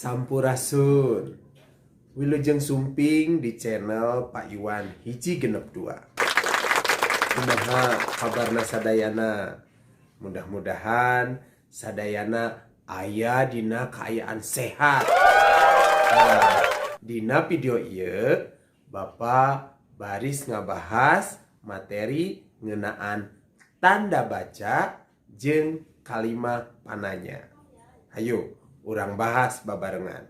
Sampurasun. Wilujeng sumping di channel Pak Iwan hiji genep 2. Kumaha kabarna sadayana? Mudah-mudahan sadayana aya dina kaayaan sehat. Dina video ieu Bapak baris ngabahas materi ngeunaan tanda baca jeung kalimat pananya. Hayu urang bahas babarengan.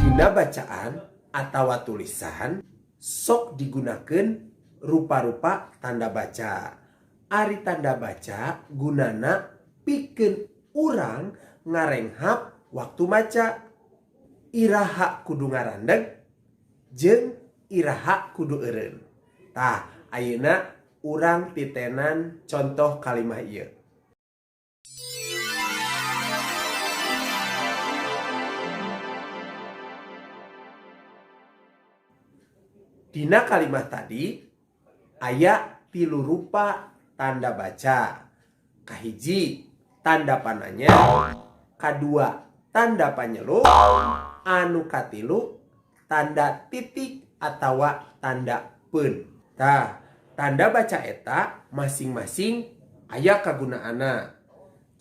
Dina bacaan atawa tulisan sok digunakeun rupa-rupa tanda baca. Ari tanda baca gunana pikeun urang ngarenghap waktu maca. Iraha kudu ngarandeg jeung iraha kudu eureun. Tah, ayeuna urang titenan contoh kalimah ieu. Dina kalimat tadi aya 3 rupa tanda baca. Kahiji tanda pananya, kadua tanda panyeluk, anu katilu tanda titik atawa tanda peun. Tah, tanda baca eta masing-masing aya kagunaanna.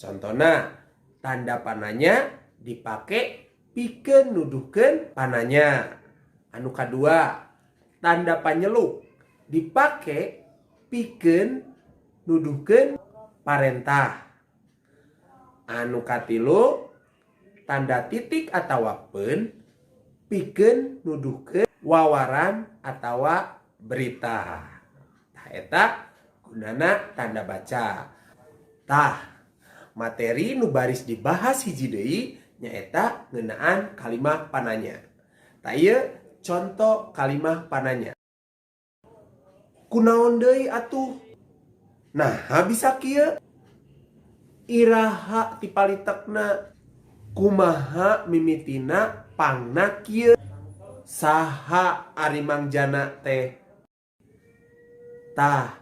Contona tanda pananya dipake pikeun nuduhkeun pananya. Anu kadua tanda panyeluk dipake pikeun nuduhkeun parentah. Anu katilu tanda titik atawa peun pikeun nuduhkeun wawaran atawa berita. Tah eta gunana tanda baca. Tah, materi nu baris dibahas hiji deui nyaeta ngeunaan kalimah pananya. Tah ieu contoh kalimah pananya. Kunaon deui atuh? Nah, bisa kieu. Iraha tipalitekna. Kumaha mimitina pangna kieu. Saha ari mangjana teh? Tah,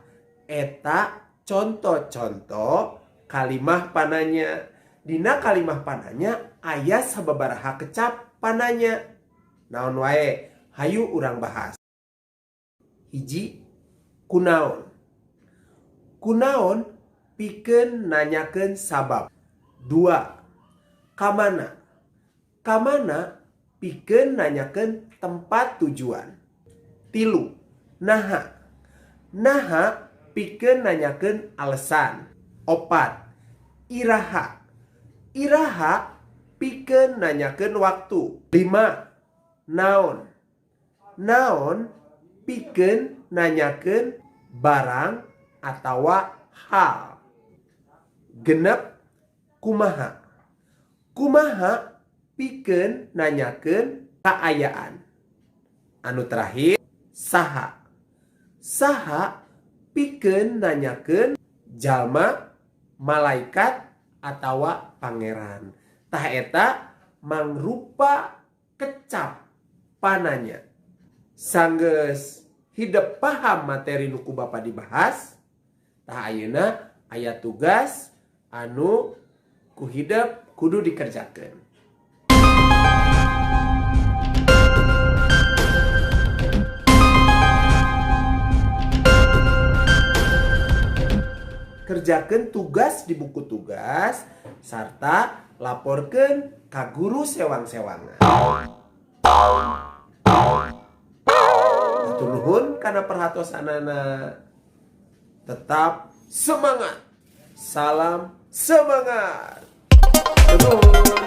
eta contoh-contoh kalimah pananya. Dina kalimah pananya aya sababaraha kecap pananya. Naon wae, hayu urang bahas. Hiji, kunaon. Kunaon pikeun nanyakeun sabab. 2, kamana. Kamana pikeun nanyakeun tempat tujuan. 3, naha. Naha pikeun nanyakeun alesan. 4, iraha. Iraha pikeun nanyakeun waktu. 5, naon. Naon pikeun nanyakeun barang atawa hal. 6, kumaha. Kumaha pikeun nanyakeun kaayaan. Anu terakhir, saha. Saha pikeun nanyakeun jalma, malaikat atawa pangeran. Tah eta mangrupa kecap pananya. Sanggeus hidup paham materi nu ku Bapa dibahas, tah ayeuna aya tugas anu ku hidup kudu dikerjakeun. Kerjakeun tugas di buku tugas sarta laporkeun ka guru sewang-sewangan. Hatur nuhun kana perhatosanana. Tetap semangat. Salam semangat. Nuhun.